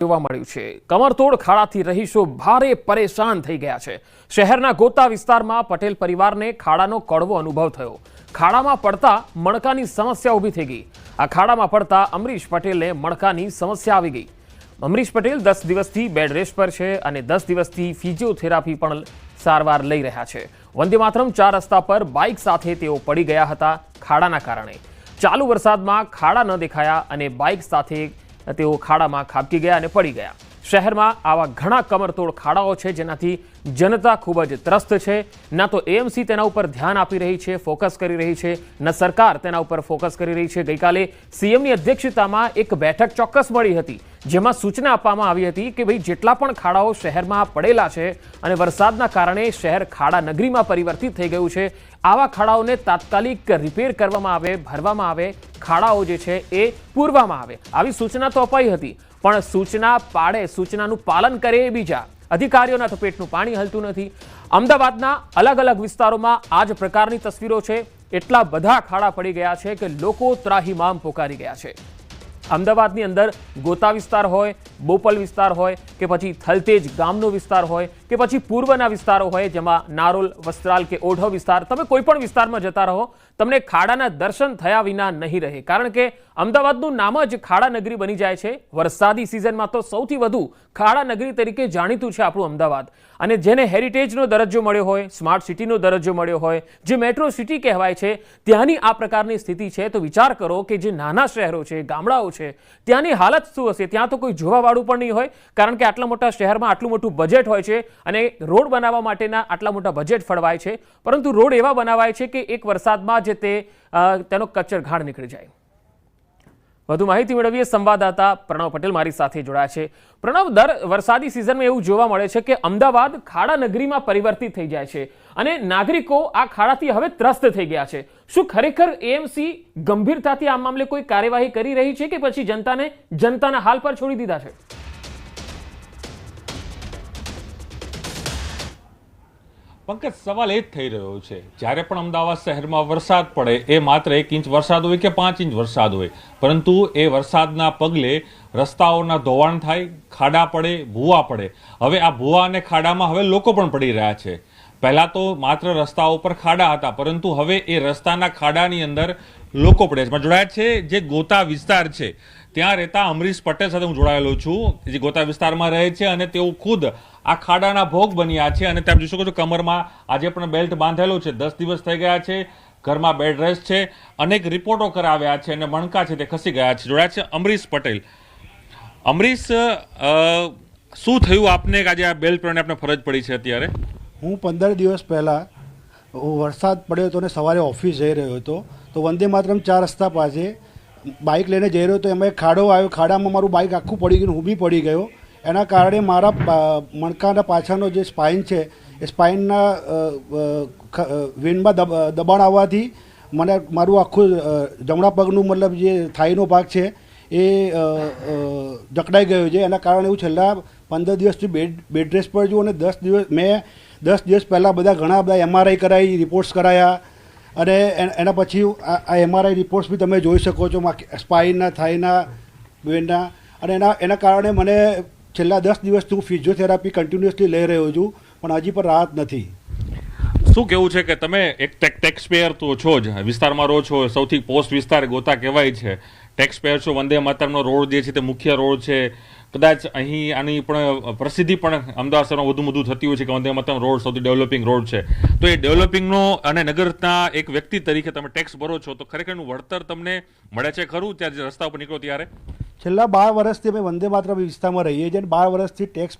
જોવા મળ્યું છે। કમરતોડ ખાડાથી રહીશો ભારે પરેશાન થઈ ગયા છે। શહેરના ગોતા વિસ્તારમાં પટેલ પરિવારને ખાડાનો કડવો અનુભવ થયો। ખાડામાં પડતા મણકાની સમસ્યા ઊભી થઈ ગઈ। આ ખાડામાં પડતા અમરીશ પટેલને મણકાની સમસ્યા આવી ગઈ। અમરીશ પટેલ 10 દિવસથી બેડ રેસ્ટ પર છે અને 10 દિવસથી ફિઝિયોથેરાપી પણ સારવાર લઈ રહ્યા છે। વંદે માતરમ 4 રસ્તા પર બાઇક સાથે તેઓ પડી ગયા હતા। ખાડાના કારણે ચાલુ વરસાદમાં ખાડા ન દેખાયા અને બાઇક સાથે તેઓ ખાડામાં ખાબકી ગયા અને પડી ગયા। શહેરમાં આવા ઘણા કમરતોડ ખાડાઓ છે જેનાથી જનતા ખૂબ જ ત્રસ્ત છે। ના તો એએમસી તેના ઉપર ધ્યાન આપી રહી છે, ફોકસ કરી રહી છે, ન સરકાર તેના ઉપર ફોકસ કરી રહી છે। ગઈકાલે સીએમની અધ્યક્ષતામાં એક બેઠક ચોક્કસ મળી હતી જેમાં સૂચના આપવામાં આવી હતી કે ભાઈ જેટલા પણ ખાડાઓ શહેરમાં પડેલા છે અને વરસાદના કારણે શહેર ખાડા નગરીમાં પરિવર્તિત થઈ ગયું છે, આવા ખાડાઓને તાત્કાલિક રિપેર કરવામાં આવે, ભરવામાં આવે, ખાડાઓ જે છે એ પૂરવામાં આવે, આવી સૂચના તો અપાઈ હતી। પણ સૂચના પાડે, સૂચનાનું પાલન કરે એ બીજા। અધિકારીઓના તો પેટનું પાણી હલતું નથી। અમદાવાદના અલગ અલગ વિસ્તારોમાં આ જ પ્રકારની તસવીરો છે। એટલા બધા ખાડા પડી ગયા છે કે લોકો ત્રાહિમામ પોકારી ગયા છે। અમદાવાદની અંદર ગોતા વિસ્તાર હોય, બોપલ વિસ્તાર હોય કે પછી થલતેજ ગામનો વિસ્તાર હોય કે પછી પૂર્વના વિસ્તારો હોય જેમાં નારોલ, વસ્ત્રાલ કે ઓઢવ વિસ્તાર, તમે કોઈ પણ વિસ્તારમાં જતા રહો તમને ખાડાના દર્શન થયા વિના નહીં રહે। કારણ કે અમદાવાદનું નામ જ ખાડા નગરી બની જાય છે। વરસાદી સિઝનમાં તો સૌથી વધુ ખાડા નગરી તરીકે જાણીતું છે આપણું અમદાવાદ। અને જેને હેરિટેજનો દરજ્જો મળ્યો હોય, સ્માર્ટ સિટીનો દરજ્જો મળ્યો હોય, જે મેટ્રો સિટી કહેવાય છે, ત્યાંની આ પ્રકારની સ્થિતિ છે તો વિચાર કરો કે જે નાના શહેરો છે, ગામડાઓ છે, ત્યાંની હાલત શું હશે। ત્યાં તો કોઈ જોવાવાળું પણ નહીં હોય કારણ કે આટલા મોટા શહેરમાં આટલું મોટું બજેટ હોય છે અને રોડ બનાવવા માટેના આટલા મોટા બજેટ ફળવાય છે, પરંતુ રોડ એવા બનાવાય છે કે એક વરસાદમાં જે તેનો કચ્ચરઘાટ નીકળી જાય। વધુ માહિતી મેળવીએ સંવાદદાતા પ્રણવ પટેલ મારી સાથે જોડાયા છે। પ્રણવ, દર વરસાદી સિઝનમાં એવું જોવા મળે છે કે અમદાવાદ ખાડા નગરીમાં પરિવર્તિત થઈ જાય છે અને નાગરિકો આ ખાડાથી હવે ત્રસ્ત થઈ ગયા છે। શું ખરેખર એએમસી ગંભીરતાથી આ મામલે કોઈ કાર્યવાહી કરી રહી છે કે પછી જનતાના હાલ પર છોડી દીધા છે? પંકજ, સવાલ એ જ થઈ રહ્યો છે જ્યારે પણ અમદાવાદ શહેરમાં વરસાદ પડે એ માત્ર 1 ઇંચ વરસાદ હોય કે 5 ઇંચ વરસાદ હોય, પરંતુ એ વરસાદના પગલે રસ્તાઓના ધોવાણ થાય, ખાડા પડે, ભૂવા પડે। હવે આ ભૂવા અને ખાડામાં હવે લોકો પણ પડી રહ્યા છે। પહેલા તો માત્ર રસ્તાઓ પર ખાડા હતા, પરંતુ હવે એ રસ્તાના ખાડાની અંદર લોકો પડે છે। જોડાયા છે જે ગોતા વિસ્તાર છે ત્યાં રહેતા અમરીશ પટેલ સાથે હું જોડાયેલો છું, જે ગોતા વિસ્તારમાં રહે છે અને તેઓ ખુદ આ ખાડાના ભોગ બન્યા છે। અને તમે જોઈ શકો છો કમરમાં આજે પણ બેલ્ટ બાંધેલો છે। 10 દિવસ થઈ ગયા છે, ઘરમાં બેડ રેસ્ટ છે, અનેક રિપોર્ટો કરાવ્યા છે અને મણકા છે તે ખસી ગયા છે। જોડાયા છે અમરીશ પટેલ। અમરીશ, શું થયું આપને આજે આ બેલ્ટ પહેરવાની આપને ફરજ પડી છે અત્યારે? હું 15 દિવસ પહેલાં વરસાદ પડ્યો હતો અને સવારે ઓફિસ જઈ રહ્યો હતો તો વંદે માતરમ 4 રસ્તા પાસે બાઇક લઈને જઈ રહ્યો હતો, એમાં એક ખાડો આવ્યો। ખાડામાં મારું બાઇક આખું પડી ગયું, હું બી પડી ગયો। એના કારણે મારા મણકાના પાછળનો જે સ્પાઇન છે એ સ્પાઇનના વેનમાં દબાણ આવવાથી મને મારું આખું જમણા પગનું મતલબ જે થાઈનો ભાગ છે એ જકડાઈ ગયો છે। એના કારણે હું છેલ્લા 15 દિવસથી બેડ રેસ્ટ પર છું અને મેં 10 દિવસ પહેલાં ઘણા બધા એમઆરઆઈ કરાવી, રિપોર્ટ્સ કરાયા અને એના પછી આ એમઆરઆઈ રિપોર્ટ્સ બી તમે જોઈ શકો છો સ્પાઇનના, થાઈના, વેનના। અને એના કારણે મને છેલ્લા 10 દિવસથી હું ફિઝિયોથેરાપી કન્ટિન્યુઅસલી લઈ રહ્યો છું પણ હજી પણ રાહત નથી। શું કેવું છે કે તમે એક ટેક્સ પેયર તો છો જ, વિસ્તારમાં રહો છો, સૌથી પોસ્ટ વિસ્તાર ગોતા કહેવાય છે, ટેક્સ પેયર છો, વંદે માતરમનો રોડ જે છે તે મુખ્ય રોડ છે, કદાચ અહીં આની પણ પ્રસિદ્ધિ પણ અમદાવાદ શહેરમાં વધુ થતી હોય છે કે વંદે માતરમ રોડ સૌથી ડેવલપિંગ રોડ છે। તો એ ડેવલપિંગનો અને નગરના એક વ્યક્તિ તરીકે તમે ટેક્સ ભરો છો તો ખરેખર એનું વળતર તમને મળે છે ખરું ત્યારે રસ્તા ઉપર નીકળો ત્યારે? છેલ્લા 12 વર્ષથી અમે વંદે માતરમ વિસ્તારમાં રહીએ છીએ અને 12 વર્ષથી ટેક્સ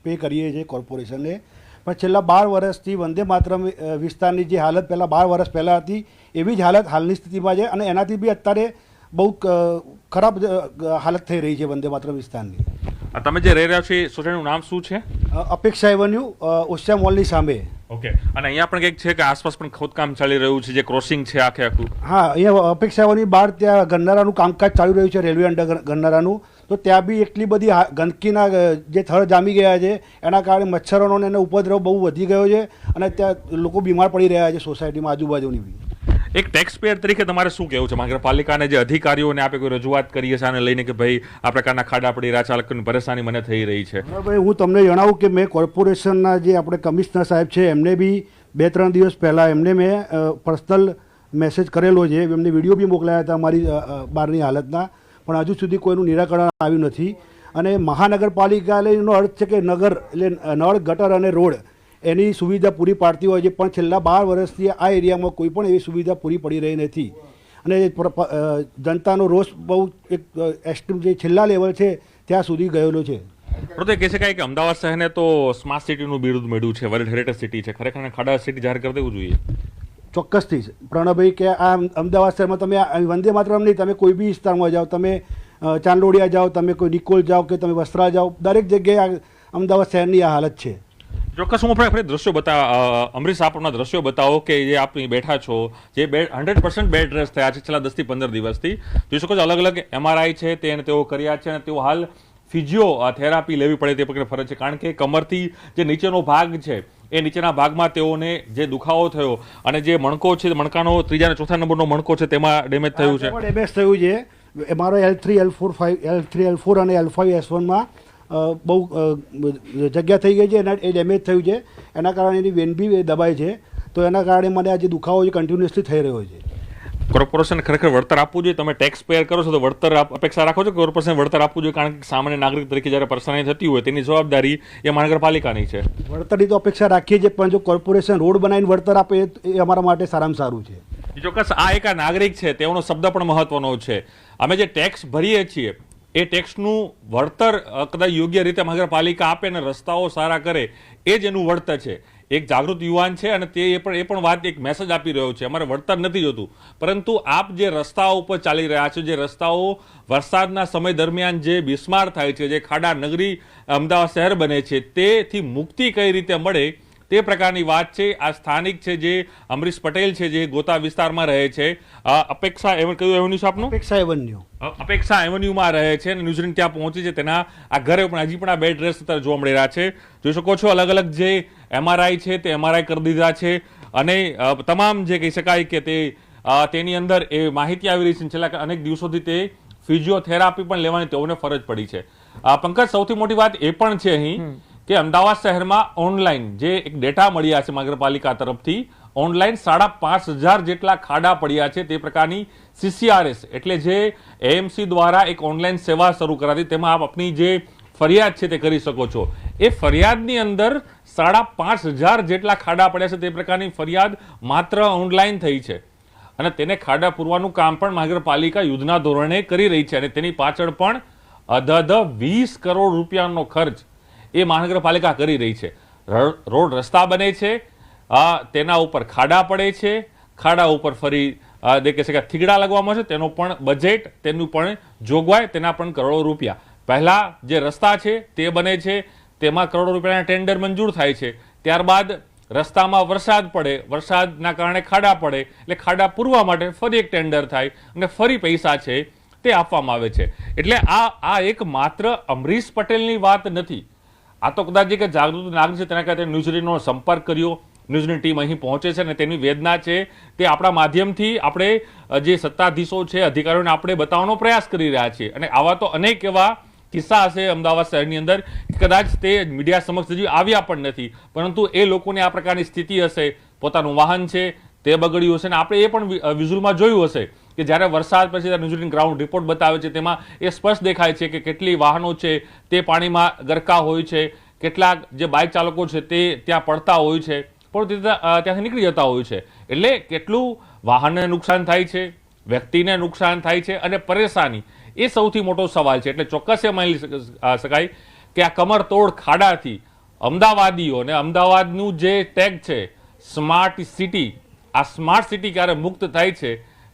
પે કરીએ છીએ કોર્પોરેશનને, પણ છેલ્લા 12 વર્ષથી વંદે માતરમ વિસ્તારની જે હાલત પહેલાં 12 વર્ષ પહેલાં હતી એવી જ હાલત હાલની સ્થિતિમાં છે અને એનાથી બી અત્યારે બહુ ખરાબ હાલત થઈ રહી છે વંદે માતરમ વિસ્તારની। તમે જે રહી રહ્યા છો એ સોસાયટીનું નામ શું છે? અપેક્ષા એવન્યુ, ઓશિયા મોલની સામે। ઓકે, અને અહીંયા પણ કંઈક છે કે આસપાસ પણ ખોદકામ ચાલી રહ્યું છે, જે ક્રોસિંગ છે આખું? હા, અહીંયા અપેક્ષા એવન્યુ બહાર ત્યાં ગરનારાનું કામકાજ ચાલી રહ્યું છે, રેલવે અંડર ગરનારાનું। તો ત્યાં બી એટલી બધી ગંદકીના જે થર જામી ગયા છે એના કારણે મચ્છરોનો એનો ઉપદ્રવ બહુ વધી ગયો છે અને ત્યાં લોકો બીમાર પડી રહ્યા છે સોસાયટીમાં આજુબાજુની બી। એક ટેક્સ પેયર તરીકે તમારે શું કહેવું છે મહાનગરપાલિકાને જે અધિકારીઓને આપે કોઈ રજૂઆત કરીએ છે આને લઈને કે ભાઈ આ પ્રકારના ખાડા પડી રહ્યા ચાલકોની પરેશાની મને થઈ રહી છે? ભાઈ હું તમને જણાવું કે મેં કોર્પોરેશનના જે આપણે કમિશનર સાહેબ છે એમને બી 2-3 દિવસ પહેલાં એમને મેં પર્સનલ મેસેજ કરેલો છે, એમને વિડીયો બી મોકલાયા હતા મારી બહારની હાલતના, પણ હજુ સુધી કોઈનું નિરાકરણ આવ્યું નથી. અને મહાનગરપાલિકાનો અર્થ છે કે નગર એટલે નળ, ગટર અને રોડ એની સુવિધા પૂરી પાડતી હોય છે, પણ છેલ્લા 12 વર્ષથી આ એરિયામાં કોઈ પણ એવી સુવિધા પૂરી પડી રહી નથી. અને જનતાનો રોષ બહુ એક એક્સ્ટ્રીમ જે છેલ્લા લેવલ છે ત્યાં સુધી ગયેલો છે. પરંતુ કહી શકાય કે અમદાવાદ શહેરને તો સ્માર્ટ સિટીનું બિરુદ મળ્યું છે, વર્લ્ડ હેરિટેજ સિટી છે, ખરેખર ખાડા સિટી જાહેર કરી દેવું જોઈએ. ચોક્કસથી પ્રણવભાઈ કે આ અમદાવાદ શહેરમાં તમે વંદે માતરમ નહીં, તમે કોઈ બી વિસ્તારમાં જાઓ, તમે ચાંદલોડિયા જાઓ, તમે કોઈ નિકોલ જાઓ કે તમે વસ્ત્રા જાઓ, દરેક જગ્યાએ અમદાવાદ શહેરની આ હાલત છે. ચોક્કસ હું આપણે દ્રશ્યો અમરીશ આપના દ્રશ્યો બતાવો કે જે આપ બેઠા છો, જે 100% બેડ રેસ્ટ થયા છે છેલ્લા 10 થી 15 દિવસથી. જોઈ શકો છો અલગ અલગ MRI છે તેઓ કર્યા છે અને તેઓ હાલ ફિઝિયો થેરાપી લેવી પડે તે પ્રકારે ફરજ છે, કારણ કે કમરથી જે નીચેનો ભાગ છે એ નીચેના ભાગમાં તેઓને જે દુખાવો થયો અને જે મણકો છે, મણકાનો 3જા અને 4થા નંબરનો મણકો છે તેમાં ડેમેજ થયું છે. ડેમેજ થયું છે મારો L3 L4 અને L5 S1માં બહુ જગ્યા થઈ ગઈ છે, એના એ ડેમેજ થયું છે, એના કારણે એની વેન બી દબાય છે, તો એના કારણે મને આ જે દુખાવો છે કન્ટિન્યુઅસલી થઈ રહ્યો છે. કોર્પોરેશન ખરેખર વળતર આપવું જોઈએ? તમે ટેક્સ પેયર કરો છો તો વળતર અપેક્ષા રાખો છો કે કોર્પોરેશન વળતર આપવું જોઈએ? કારણ કે સામાન્ય નાગરિક તરીકે જ્યારે પરેશાની થતી હોય તેની જવાબદારી એ મહાનગરપાલિકાની છે. વળતરની તો અપેક્ષા રાખીએ છીએ, પણ જો કોર્પોરેશન રોડ બનાવીને વળતર આપે એ અમારા માટે સારામાં સારું છે. ચોક્કસ આ એક નાગરિક છે તેઓનો શબ્દ પણ મહત્વનો છે. અમે જે ટેક્સ ભરીએ છીએ એ ટેક્સનું વળતર કદાચ યોગ્ય રીતે મહાનગરપાલિકા આપે અને રસ્તાઓ સારા કરે એ જ એનું વળતર છે. એક જાગૃત યુવાન છે અને એ પણ વાત એક મેસેજ આપી રહ્યો છે, અમારે વળતર નથી જોતું, પરંતુ આપ જે રસ્તાઓ ઉપર ચાલી રહ્યા છો, જે રસ્તાઓ વરસાદના સમય દરમિયાન જે બિસ્માર થાય છે, જે ખાડા નગરી અમદાવાદ શહેર બને છે, તેથી મુક્તિ કઈ રીતે મળે તે પ્રકારની વાત છે. આ સ્થાનિક છે જે અમરીશ પટેલ છે, જે ગોતા વિસ્તારમાં રહે છે, અપેક્ષા કયું એવન્યુ છે આપનું? અપેક્ષા એવન્યુમાં રહે છે અને ન્યૂઝીલેન્ડ ત્યાં પહોંચી છે. તેના આ ઘરે પણ હજી પણ આ બેડ રેસ્ટ અત્યારે જોવા મળી રહ્યા છે. જોઈ શકો છો અલગ અલગ જે MRI છે તે MRI કરી દીધા છે અને તમામ જે કહી શકાય કે તેની અંદર એ માહિતી આવી રહી છે. છેલ્લા અનેક દિવસોથી તે ફિઝિયોથેરાપી પણ લેવાની તેઓને ફરજ પડી છે. પંકજ, સૌથી મોટી વાત એ પણ છે અહીં કે અમદાવાદ શહેરમાં ઓનલાઈન જે એક ડેટા મળ્યા છે મહાનગરપાલિકા તરફથી, ઓનલાઈન 5,500 જેટલા ખાડા પડ્યા છે. તે પ્રકારની CCRS એટલે જે AMC દ્વારા એક ઓનલાઈન સેવા શરૂ કરાતી, તેમાં આપ આપની જે ફરિયાદ છે તે કરી શકો છો. એ ફરિયાદની અંદર 5,500 જેટલા ખાડા પડ્યા છે તે પ્રકારની ફરિયાદ માત્ર ઓનલાઈન થઈ છે અને તેને ખાડા પૂરવાનું કામ પણ મહાનગરપાલિકા યુદ્ધના ધોરણે કરી રહી છે અને તેની પાછળ પણ 20 કરોડ રૂપિયાનો ખર્ચ એ મહાનગરપાલિકા કરી રહી છે. રોડ રસ્તા બને છે, તેના ઉપર ખાડા પડે છે, ખાડા ઉપર ફરી કહે છે કે થીગડા લગાવવામાં છે, તેનો પણ બજેટ, તેનું પણ જોગવાઈ, તેના પણ કરોડો રૂપિયા. પહેલા જે રસ્તા છે તે બને છે, તેમાં કરોડો રૂપિયાના ટેન્ડર મંજૂર થાય છે, ત્યારબાદ રસ્તામાં વરસાદ પડે, વરસાદના કારણે ખાડા પડે, એટલે ખાડા પૂરવા માટે ફરી એક ટેન્ડર થાય અને ફરી પૈસા છે તે આપવામાં આવે છે. એટલે આ એક માત્ર અમરીશ પટેલની વાત નથી, આ તો કદાચ કે જાગૃત નાગરિક છે તેના કારણે ન્યૂઝીલેન્ડનો સંપર્ક કર્યો, ન્યૂઝીલેન્ડ ટીમ અહીં પહોંચે છે અને તેની વેદના છે તે આપણા માધ્યમથી આપણે જે સત્તાધીશો છે, અધિકારીઓને આપણે બતાવવાનો પ્રયાસ કરી રહ્યા છીએ. અને આવા તો અનેક એવા કિસ્સા હશે અમદાવાદ શહેરની અંદર કદાચ તે મીડિયા સમક્ષ હજી આવ્યા પણ નથી, પરંતુ એ લોકોને આ પ્રકારની સ્થિતિ હશે, પોતાનું વાહન છે તે બગડ્યું હશે અને આપણે એ પણ વિઝ્યુઅલમાં જોયું હશે કે જ્યારે વરસાદ પછી ન્યૂઝીલેન્ડ ગ્રાઉન્ડ રિપોર્ટ બતાવે છે તેમાં એ સ્પષ્ટ દેખાય છે કે કેટલી વાહનો છે તે પાણીમાં ગરકા હોય છે, કેટલાક જે બાઇક ચાલકો છે તે ત્યાં પડતા હોય છે પણ ત્યાંથી નીકળી જતા હોય છે. એટલે કેટલું વાહનને નુકસાન થાય છે, વ્યક્તિને નુકસાન થાય છે અને પરેશાની એ સૌથી મોટો સવાલ છે. એટલે ચોક્કસ એ માની શકાય કે આ કમરતોડ ખાડાથી અમદાવાદીઓ અને અમદાવાદનું જે ટેગ છે સ્માર્ટ સિટી, આ સ્માર્ટ સિટી ક્યારે મુક્ત થાય છે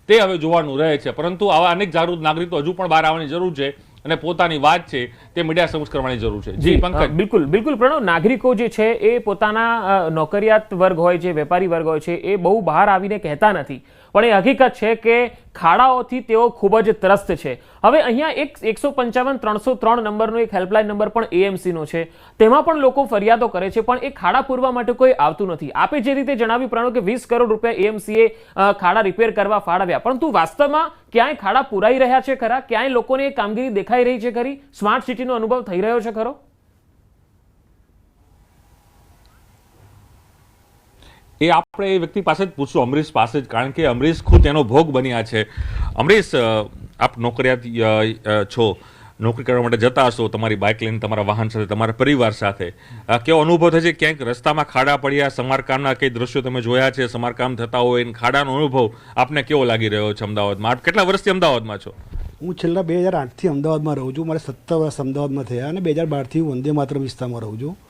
તે હવે જોવાનું રહે છે. પરંતુ આવા અનેક જાગૃત નાગરિકો હજુ પણ બહાર આવવાની જરૂર છે અને પોતાની વાત છે તે મીડિયા સમક્ષ કરવાની જરૂર છે. જી પંકજ. બિલકુલ પ્રણવ, નાગરિકો જે છે એ પોતાના નોકરિયાત વર્ગ હોય છે, વેપારી વર્ગ હોય છે, એ બહુ બહાર આવીને કહેતા નથી, પણ એ હકીકત છે કે ખાડાઓથી તેઓ ખૂબ જ ત્રસ્ત છે. હવે અહીંયા એક 155-303 નંબરનો એક હેલ્પલાઇન નંબર પણ એએમસીનો છે, તેમાં પણ લોકો ફરિયાદો કરે છે, પણ એ ખાડા પૂરવા માટે કોઈ આવતું નથી. આપે જે રીતે જણાવ્યું પ્રણવ કે 20 કરોડ રૂપિયા એએમસીએ ખાડા રિપેર કરવા ફાળવ્યા, પરંતુ વાસ્તવમાં ક્યાંય ખાડા પુરાઈ રહ્યા છે ખરા? ક્યાંય લોકોને એ કામગીરી દેખાઈ રહી છે ખરી? સ્માર્ટ સિટીનો અનુભવ થઈ રહ્યો છે ખરો? એ આપણે એ વ્યક્તિ પાસે જ પૂછશું, અમરીશ પાસે જ, કારણ કે અમરીશ ખુદ એનો ભોગ બન્યા છે. અમરીશ, આપ નોકરિયાત છો, નોકરી કરવા માટે જતા હશો તમારી બાઇક લઈને, તમારા વાહન સાથે, તમારા પરિવાર સાથે. કેવો અનુભવ થાય છે? ક્યાંક રસ્તામાં ખાડા પડ્યા, સમારકામના કઈ દ્રશ્યો તમે જોયા છે, સમારકામ થતા હોય, ખાડાનો અનુભવ આપને કેવો લાગી રહ્યો છે અમદાવાદમાં? આપ કેટલા વર્ષથી અમદાવાદમાં છો? હું છેલ્લા 2008થી અમદાવાદમાં રહું છું. મારે 17 વર્ષ અમદાવાદમાં થયા અને 2012થી હું વંદે માતરમ વિસ્તારમાં રહું છું.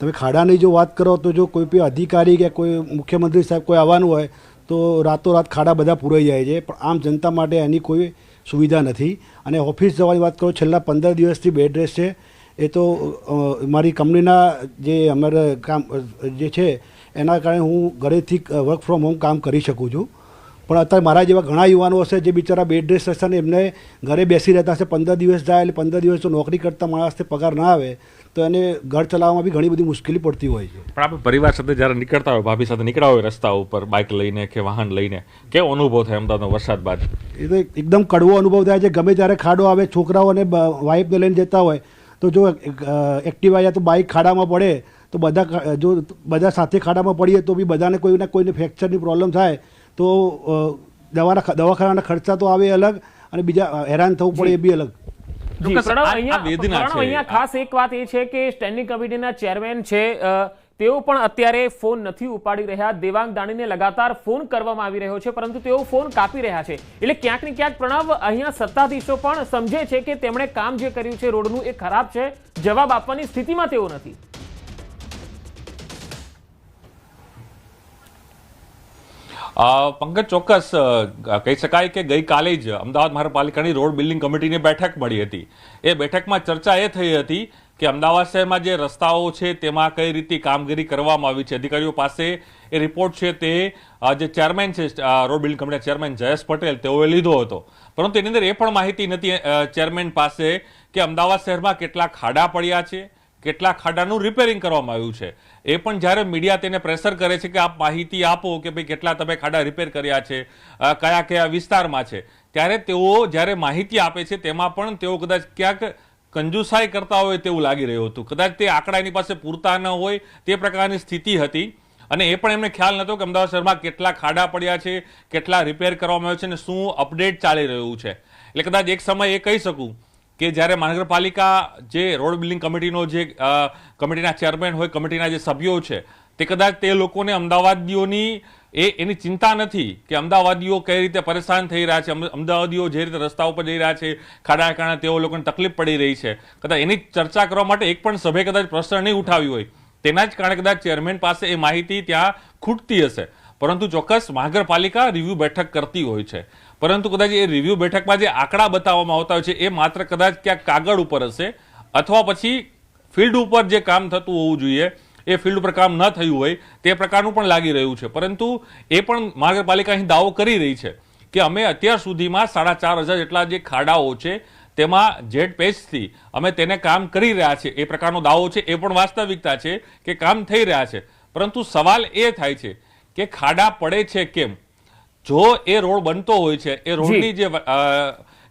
તમે ખાડાની જો વાત કરો તો જો કોઈ બી અધિકારી કે કોઈ મુખ્યમંત્રી સાહેબ કોઈ આવવાનું હોય તો રાતોરાત ખાડા બધા પૂરાઈ જાય છે, પણ આમ જનતા માટે એની કોઈ સુવિધા નથી. અને ઓફિસ જવાની વાત કરો, છેલ્લા 15 દિવસથી બેડ રેસ્ટ છે. એ તો મારી કંપનીના જે અમારા કામ જે છે એના કારણે હું ઘરેથી વર્ક ફ્રોમ હોમ કામ કરી શકું છું. પણ અત્યારે મારા જેવા ઘણા યુવાનો હશે જે બિચારા બેડ રેસ્ટ હશે ને એમને ઘરે બેસી રહેતા હશે, 15 દિવસ જાય એટલે 15 દિવસ જો નોકરી કરતા માણસને પગાર ના આવે તો એને ઘર ચલાવવામાં બી ઘણી બધી મુશ્કેલી પડતી હોય છે. પણ આપણે પરિવાર સાથે જ્યારે નીકળતા હોય, ભાભી સાથે નીકળ્યા હોય રસ્તા ઉપર બાઇક લઈને કે વાહન લઈને, કેવો અનુભવ થાય અમદાવાદનો વરસાદ બાદ? એ તો એકદમ કડવો અનુભવ થાય છે. ગમે ત્યારે ખાડો આવે, છોકરાઓ અને વાઈફને લઈને જતા હોય તો જો એક્ટિવા યા તો બાઇક ખાડામાં પડે તો બધા સાથે ખાડામાં પડીએ તો બી બધાને કોઈને ફ્રેક્ચરની પ્રોબ્લેમ થાય તો દવાખાનાના ખર્ચા તો આવે અલગ અને બીજા હેરાન થવું પડે એ બી અલગ. અહીંયા ખાસ એક વાત એ છે કે સ્ટેન્ડિંગ કમિટીના ચેરમેન છે તેઓ પણ અત્યારે ફોન નથી ઉપાડી રહ્યા. દેવાંગ દાણીને લગાતાર ફોન કરવામાં આવી રહ્યો છે, પરંતુ તેઓ ફોન કાપી રહ્યા છે. એટલે ક્યાંક ને ક્યાંક પ્રણવ અહીંયા સત્તાધીશો પણ સમજે છે કે તેમણે કામ જે કર્યું છે રોડનું એ ખરાબ છે, જવાબ આપવાની સ્થિતિમાં તેઓ નથી. પંકજ, ચોક્કસ કહી શકાય કે ગઈકાલે જ અમદાવાદ મહાનગરપાલિકાની રોડ બિલ્ડિંગ કમિટીની બેઠક મળી હતી. એ બેઠકમાં ચર્ચા એ થઈ હતી કે અમદાવાદ શહેરમાં જે રસ્તાઓ છે તેમાં કઈ રીતે કામગીરી કરવામાં આવી છે. અધિકારીઓ પાસે એ રિપોર્ટ છે તે જે ચેરમેન છે રોડ બિલ્ડિંગ કમિટીના ચેરમેન જયેશ પટેલ તેઓએ લીધો હતો, પરંતુ એની અંદર એ પણ માહિતી નથી ચેરમેન પાસે કે અમદાવાદ શહેરમાં કેટલા ખાડા પડ્યા છે, કેટલા ખાડાનું રિપેરિંગ કરવામાં આવ્યું છે. એ પણ જ્યારે મીડિયા તેને પ્રેશર કરે છે કે આપ માહિતી આપો કે ભાઈ કેટલા તમે ખાડા રિપેર કર્યા છે, કયા કયા વિસ્તારમાં છે, ત્યારે તેઓ જ્યારે માહિતી આપે છે તેમાં પણ તેઓ કદાચ ક્યાંક કંજુસાઈ કરતા હોય તેવું લાગી રહ્યું હતું. કદાચ તે આંકડા એની પાસે પૂરતા ન હોય તે પ્રકારની સ્થિતિ હતી. અને એ પણ એમને ખ્યાલ નહોતો કે અમદાવાદ શહેરમાં કેટલા ખાડા પડ્યા છે, કેટલા રિપેર કરવામાં આવ્યા છે અને શું અપડેટ ચાલી રહ્યું છે. એટલે કદાચ એક સમય એ કહી શકું કે જ્યારે મહાનગરપાલિકા જે રોડ બિલ્ડિંગ કમિટીનો જે કમિટીના ચેરમેન હોય, કમિટીના જે સભ્યો છે, તે કદાચ તે લોકોને અમદાવાદીઓની એની ચિંતા નથી કે અમદાવાદીઓ કઈ રીતે પરેશાન થઈ રહ્યા છે, અમદાવાદીઓ જે રીતે રસ્તા ઉપર જઈ રહ્યા છે, ખાડા કારણે તેઓ લોકોને તકલીફ પડી રહી છે, કદાચ એની ચર્ચા કરવા માટે એક પણ સભ્યે કદાચ પ્રશ્ન નહીં ઉઠાવ્યું હોય. તેના જ કારણે કદાચ ચેરમેન પાસે એ માહિતી ત્યાં ખૂટતી હશે. પરંતુ ચોક્કસ મહાનગરપાલિકા રિવ્યુ બેઠક કરતી હોય છે, પરંતુ કદાચ એ રિવ્યુ બેઠકમાં જે આંકડા બતાવવામાં આવતા હોય છે એ માત્ર કદાચ ક્યાંક કાગળ ઉપર હશે, અથવા પછી ફિલ્ડ ઉપર જે કામ થતું હોવું જોઈએ એ ફિલ્ડ ઉપર કામ ન થયું હોય તે પ્રકારનું પણ લાગી રહ્યું છે. પરંતુ એ પણ મહાનગરપાલિકા અહીં દાવો કરી રહી છે કે અમે અત્યાર સુધીમાં 4,500 જેટલા જે ખાડાઓ છે તેમાં જેટ પેચથી અમે તેને કામ કરી રહ્યા છે. એ પ્રકારનો દાવો છે, એ પણ વાસ્તવિકતા છે કે કામ થઈ રહ્યા છે. પરંતુ સવાલ એ થાય છે કે ખાડા પડે છે કેમ? જો એ રોડ બનતો હોય છે, એ રોડની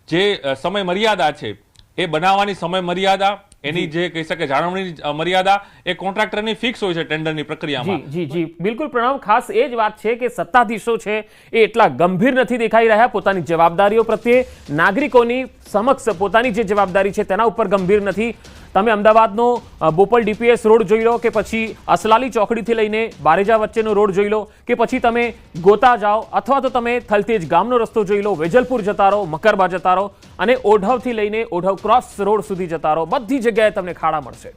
જે સમય મર્યાદા છે, એ બનાવવાની સમય મર્યાદા, એની જે કહી શકે જાળવણી મર્યાદા એ કોન્ટ્રાક્ટરની ફિક્સ હોય છે ટેન્ડરની પ્રક્રિયામાં. જી બિલકુલ પ્રણવ, ખાસ એ જ વાત છે કે સત્તાધીશો છે એ એટલા ગંભીર નથી દેખાઈ રહ્યા પોતાની જવાબદારીઓ પ્રત્યે, નાગરિકોની સમક્ષ પોતાની જે જવાબદારી છે તેના ઉપર ગંભીર નથી. તમે અમદાવાદનો બોપલ ડીપીએસ રોડ જોઈ લો કે પછી અસલાલી ચોકડીથી લઈને બારેજા વચ્ચેનો રોડ જોઈ લો કે પછી તમે ગોતા જાઓ અથવા તો તમે થલતેજ ગામનો રસ્તો જોઈ લો, વેજલપુર જતા રહો, મકરબા જતા રહો અને ઓઢવથી લઈને ઓઢવ ક્રોસ રોડ સુધી જતા રહો, બધી જગ્યાએ તમને ખાડા મળશે.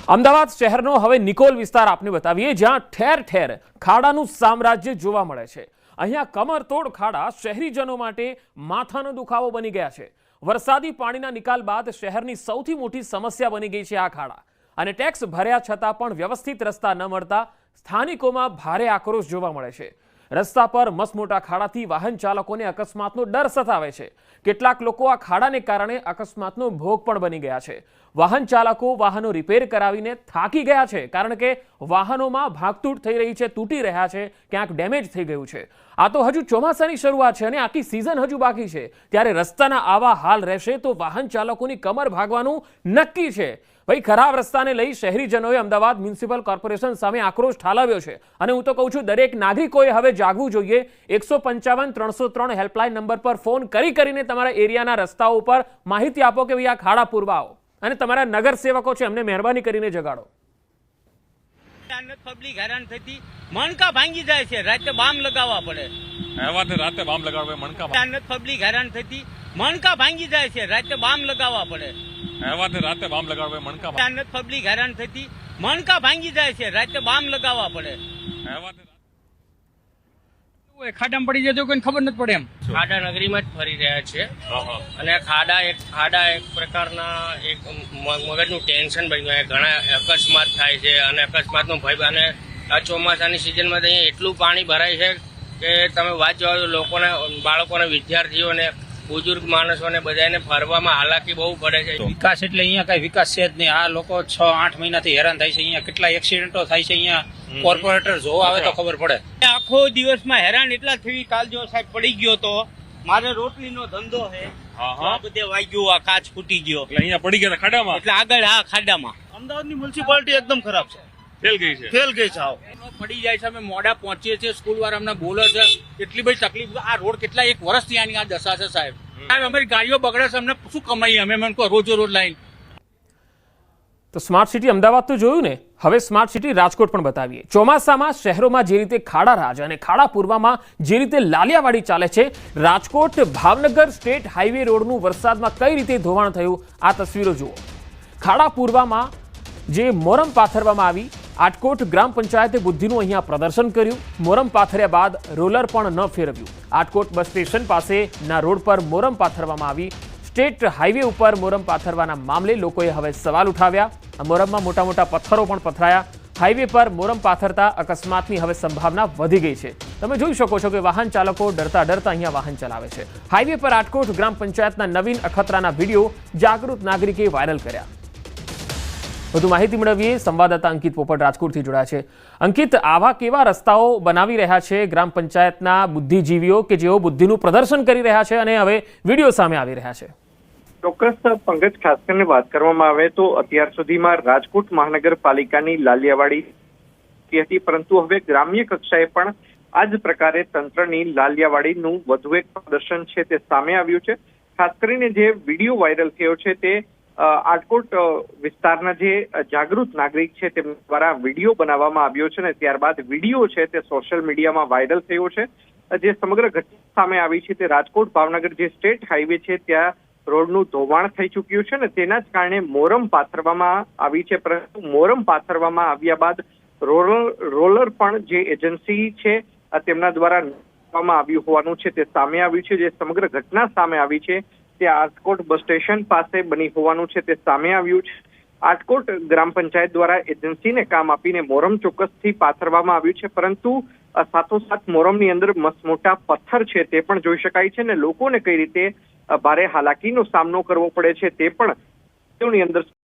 અમદાવાદ શહેરનો હવે નિકોલ વિસ્તાર આપને બતાવીએ, જ્યાં ઠેર ઠેર ખાડાનું સામ્રાજ્ય જોવા મળે છે. અહીંયા કમરતોડ ખાડા શહેરીજનો માટે માથાનો દુખાવો બની ગયા છે. વરસાદી પાણીના નિકાલ બાદ શહેરની સૌથી મોટી સમસ્યા બની ગઈ છે આ ખાડા. અને ટેક્સ ભર્યા છતાં પણ વ્યવસ્થિત રસ્તા ન મળતા સ્થાનિકોમાં ભારે આક્રોશ જોવા મળે છે. રસ્તા પર મસમોટા ખાડાથી વાહન ચાલકોને અકસ્માતનો ડર સતાવે છે. કેટલાક લોકો આ ખાડાને કારણે અકસ્માતનો ભોગ પણ બની ગયા છે. વાહન ચાલકો વાહનો રિપેર કરાવીને થાકી ગયા છે, કારણ કે વાહનોમાં ભાગતૂટ થઈ રહી છે, તૂટી રહ્યા છે, ક્યાંક ડેમેજ થઈ ગયું છે. આ તો હજુ ચોમાસાની શરૂઆત છે અને આખી સિઝન હજુ બાકી છે, ત્યારે રસ્તાના આવા હાલ રહેશે તો વાહન ચાલકોની કમર ભાગવાનું નક્કી છે. ભાઈ, ખરાબ રસ્તાને લઈ શહેરીજનોએ અમદાવાદ મ્યુનિસિપલ કોર્પોરેશન સામે આક્રોશ ઠાલવ્યો છે અને હું તો કહું છું, દરેક નાગરિકોએ હવે જાગવું જોઈએ. 155-303 હેલ્પલાઇન નંબર પર ફોન કરીને તમારા એરિયાના રસ્તાઓ ઉપર માહિતી આપો કે ભાઈ આ ખાડા પૂરવાઓ, અને તમારા નગર સેવકો છે એમને મહેરબાની કરીને જગાડો. પબ્લિક હેરાન થતી, મણકા ભાંગી જાય છે, રાતે બામ લગાવવા પડે. રાતે બામ લગાડવા મણકા પબ્લિક હેરાન થતી, મણકા ભાંગી જાય છે, રાતે બામ લગાવવા પડે. રાતે બામ લગાડવા મણકા પબ્લિક હેરાન થતી, મણકા ભાંગી જાય છે, રાતે બામ લગાવવા પડે. ખાડામાં પડી જાય તો કોઈને ખબર નથી પડે એમ. ખાડા નગરીમાં જ ફરી રહ્યા છે અને ખાડા એક પ્રકારના એક મગજનું ટેન્શન બની ગયું. ઘણા અકસ્માત થાય છે અને અકસ્માતનો ભય, અને આ ચોમાસાની સિઝનમાં તો અહીંયા એટલું પાણી ભરાય છે કે તમે વાત જવા દો. લોકોને, બાળકોને, વિદ્યાર્થીઓને, બુજુર્ગ માણસોને બધાને ફરવામાં હાલાકી બહુ પડે છે. વિકાસ એટલે અહીંયા કઈ વિકાસ છે જ નહીં. આ લોકો 6-8 મહિનાથી હેરાન થાય છે. અહીંયા કેટલા એક્સિડન્ટો થાય છે. અહીંયા કોર્પોરેટર જોવા આવે તો ખબર પડે. આખો દિવસમાં હેરાન એટલા થઈ. કાલ જો સાહેબ પડી ગયો તો મારે રોટલીનો ધંધો છે, આ બધે વાગ્યું, આ કાચ ફૂટી ગયો, એટલે અહીંયા પડી ગયા ખાડામાં. એટલે આગળ આ ખાડામાં. અમદાવાદની મ્યુનિસિપાલિટી એકદમ ખરાબ છે, ફેલ ગઈ છે. પડી જાય છે. અમે મોડા પહોંચીએ છીએ, સ્કૂલ વાળા અમને બોલે છે, એટલી બધી તકલીફ. આ રોડ કેટલા 1 વર્ષથી આની આ દશા છે સાહેબ. અમારી ગાડીઓ બગડે છે, અમને શું કમાઈએ અમે? મને કહો, રોજ લાઈન. તો સ્માર્ટ સિટી અમદાવાદ તો જોયું ને, હવે સ્માર્ટ સિટી રાજકોટ પણ બતાવીએ. ચોમાસામાં શહેરોમાં જે રીતે ખાડા રાજ અને ખાડા પૂર્વામાં જે રીતે લાલિયાવાડી ચાલે છે, રાજકોટ ભાવનગર સ્ટેટ હાઈવે રોડનું વરસાદમાં કઈ રીતે ધોવાણ થયું, આ તસવીરો જુઓ. ખાડા પૂર્વામાં જે મોરમ પાથરવામાં આવી, આટકોટ ગ્રામ પંચાયતે બુદ્ધિનું અહીંયા પ્રદર્શન કર્યું. મોરમ પાથર્યા બાદ રોલર પણ ન ફેરવ્યું. આટકોટ બસ સ્ટેશન પાસેના રોડ પર મોરમ પાથરવામાં આવી. સ્ટેટ હાઈવે ઉપર મોરમ પાથરવાના મામલે લોકોએ હવે સવાલ ઉઠાવ્યા. આ મોરમમાં મોટા મોટા પથ્થરો પણ પથરાયા. હાઈવે પર મોરમ પાથરતા અકસ્માતની હવે સંભાવના વધી ગઈ છે. તમે જોઈ શકો છો કે વાહન ચાલકો ડરતા અહીંયા વાહન ચલાવે છે. હાઈવે પર આટકોટ ગ્રામ પંચાયતના નવીન અખતરાના વિડીયો જાગૃત નાગરિકે વાયરલ કર્યા. વધુ માહિતી મેળવીએ. સંવાદદાતા અંકિત પોપટ રાજકોટથી જોડાયા છે. અંકિત, આવા કેવા રસ્તાઓ બનાવી રહ્યા છે ગ્રામ પંચાયતના બુદ્ધિજીવીઓ કે જેઓ બુદ્ધિનું પ્રદર્શન કરી રહ્યા છે અને હવે વિડીયો સામે આવી રહ્યા છે? ચોક્કસ પંકજ, ખાસ કરીને વાત કરવામાં આવે તો અત્યાર સુધીમાં રાજકોટ મહાનગરપાલિકાની લાલિયાવાડી હતી, પરંતુ હવે ગ્રામ્ય કક્ષાએ પણ આ જ પ્રકારે તંત્રની લાલિયાવાડીનું વધુ એક પ્રદર્શન છે તે સામે આવ્યું છે. ખાસ કરીને જે વિડીયો વાયરલ થયો છે તે આટકોટ વિસ્તારના જે જાગૃત નાગરિક છે તેમના દ્વારા વિડીયો બનાવવામાં આવ્યો છે ને ત્યારબાદ વિડીયો છે તે સોશિયલ મીડિયામાં વાયરલ થયો છે. જે સમગ્ર ઘટના સામે આવી છે તે રાજકોટ ભાવનગર જે સ્ટેટ હાઈવે છે ત્યાં રોડનું ધોવાણ થઈ ચૂક્યું છે ને તેના જ કારણે મોરમ પાથરવામાં આવી છે. પરંતુ મોરમ પાથરવામાં આવ્યા બાદ રોલર પણ જે એજન્સી છે તેમના દ્વારા નાખવામાં આવ્યું હોવાનું છે તે સામે આવ્યું છે. જે સમગ્ર ઘટના સામે આવી છે તે આટકોટ બસ સ્ટેશન પાસે બની હોવાનું છે તે સામે આવ્યું છે. આટકોટ ગ્રામ પંચાયત દ્વારા એજન્સીને કામ આપીને મોરમ ચોક્કસથી પાથરવામાં આવ્યું છે, પરંતુ સાથોસાથ મોરમની અંદર મસમોટા પથ્થર છે તે પણ જોઈ શકાય છે ને લોકોને કઈ રીતે ભારે હાલાકીનો સામનો કરવો પડે છે તે પણ અંદર